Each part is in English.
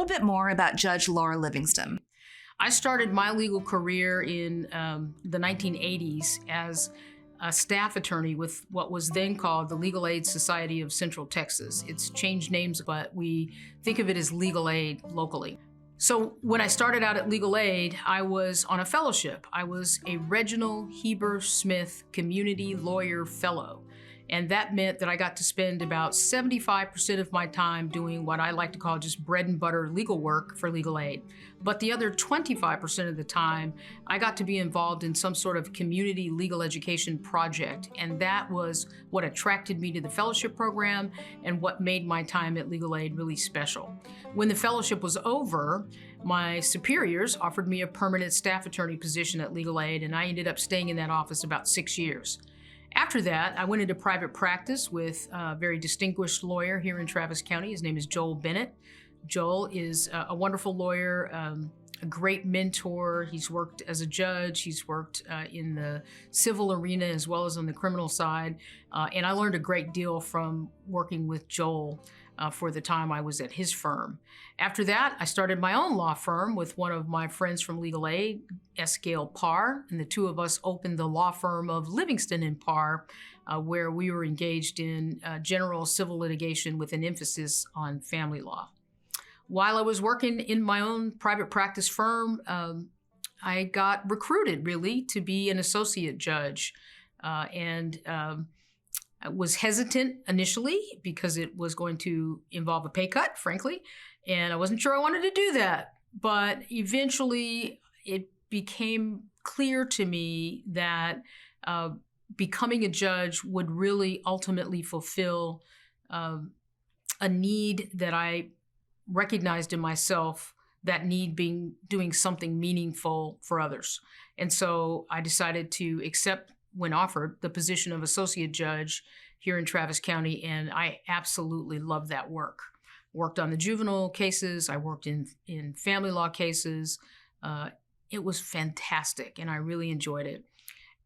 bit more about Judge Lora Livingston. I started my legal career in the 1980s as a staff attorney with what was then called the Legal Aid Society of Central Texas. It's changed names, but we think of it as legal aid locally. So when I started out at Legal Aid, I was on a fellowship. I was a Reginald Heber Smith Community Lawyer Fellow. And that meant that I got to spend about 75% of my time doing what I like to call just bread and butter legal work for Legal Aid. But the other 25% of the time, I got to be involved in some sort of community legal education project. And that was what attracted me to the fellowship program and what made my time at Legal Aid really special. When the fellowship was over, my superiors offered me a permanent staff attorney position at Legal Aid, and I ended up staying in that office about 6 years. After that, I went into private practice with a very distinguished lawyer here in Travis County. His name is Joel Bennett. Joel is a wonderful lawyer, a great mentor. He's worked as a judge. He's worked in the civil arena as well as on the criminal side. And I learned a great deal from working with Joel for the time I was at his firm. After that, I started my own law firm with one of my friends from Legal Aid, S. Gale Parr, and the two of us opened the law firm of Livingston and Parr, where we were engaged in general civil litigation with an emphasis on family law. While I was working in my own private practice firm, I got recruited really to be an associate judge. I was hesitant initially because it was going to involve a pay cut, frankly, and I wasn't sure I wanted to do that. But eventually it became clear to me that becoming a judge would really ultimately fulfill a need that I recognized in myself, that need being doing something meaningful for others. And so I decided to accept, when offered, the position of associate judge here in Travis County, and I absolutely love that work. Worked on the juvenile cases, I worked in family law cases. It was fantastic, and I really enjoyed it.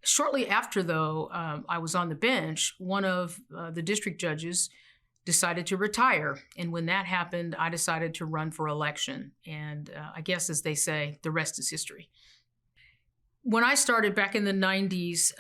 Shortly after, though, I was on the bench, one of the district judges decided to retire, and when that happened, I decided to run for election, and I guess, as they say, the rest is history. When I started back in the 90s,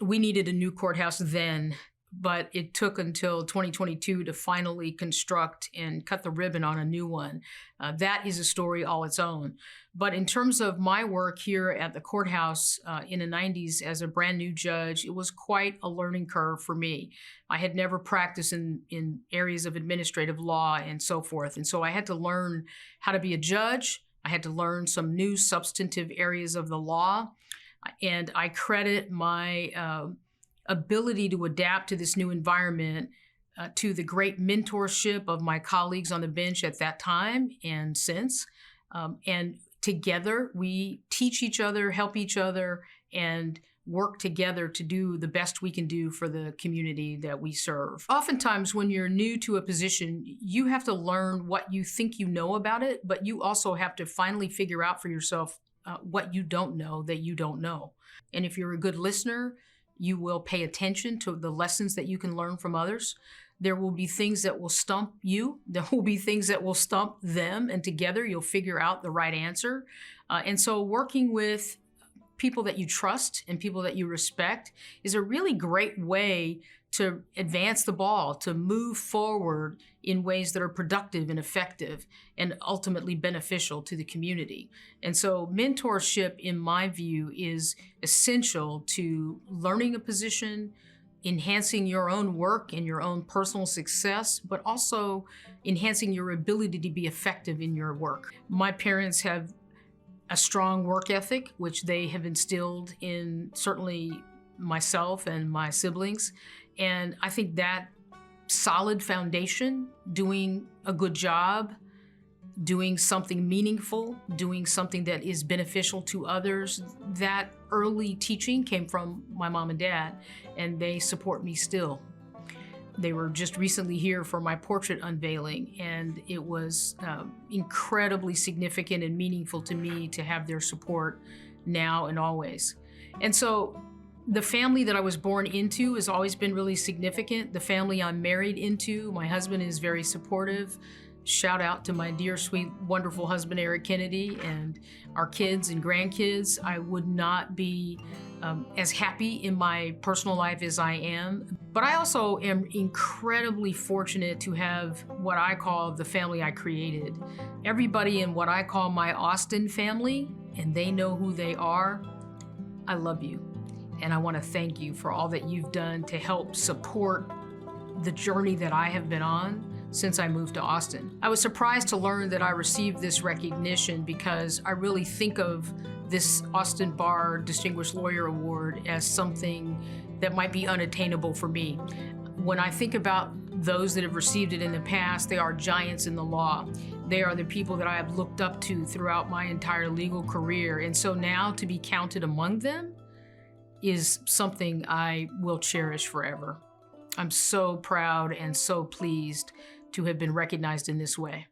we needed a new courthouse then, but it took until 2022 to finally construct and cut the ribbon on a new one. That is a story all its own. But in terms of my work here at the courthouse in the 90s as a brand new judge, it was quite a learning curve for me. I had never practiced in areas of administrative law and so forth, and so I had to learn how to be a judge. I had to learn some new substantive areas of the law, and I credit my ability to adapt to this new environment to the great mentorship of my colleagues on the bench at that time and since. And together, we teach each other, help each other, and work together to do the best we can do for the community that we serve. Oftentimes, when you're new to a position, you have to learn what you think you know about it, but you also have to finally figure out for yourself what you don't know that you don't know. And if you're a good listener, you will pay attention to the lessons that you can learn from others. There will be things that will stump you. There will be things that will stump them, and together you'll figure out the right answer. And so working with people that you trust and people that you respect is a really great way to advance the ball, to move forward in ways that are productive and effective and ultimately beneficial to the community. And so mentorship, in my view, is essential to learning a position, enhancing your own work and your own personal success, but also enhancing your ability to be effective in your work. My parents have a strong work ethic, which they have instilled in certainly myself and my siblings. And I think that solid foundation, doing a good job, doing something meaningful, doing something that is beneficial to others, that early teaching came from my mom and dad, and they support me still. They were just recently here for my portrait unveiling, and it was incredibly significant and meaningful to me to have their support now and always. And so the family that I was born into has always been really significant. The family I'm married into, my husband is very supportive. Shout out to my dear, sweet, wonderful husband, Eric Kennedy, and our kids and grandkids. I would not be as happy in my personal life as I am. But I also am incredibly fortunate to have what I call the family I created. Everybody in what I call my Austin family, and they know who they are. I love you. And I want to thank you for all that you've done to help support the journey that I have been on since I moved to Austin. I was surprised to learn that I received this recognition because I really think of this Austin Bar Distinguished Lawyer Award as something that might be unattainable for me. When I think about those that have received it in the past, they are giants in the law. They are the people that I have looked up to throughout my entire legal career. And so now to be counted among them is something I will cherish forever. I'm so proud and so pleased to have been recognized in this way.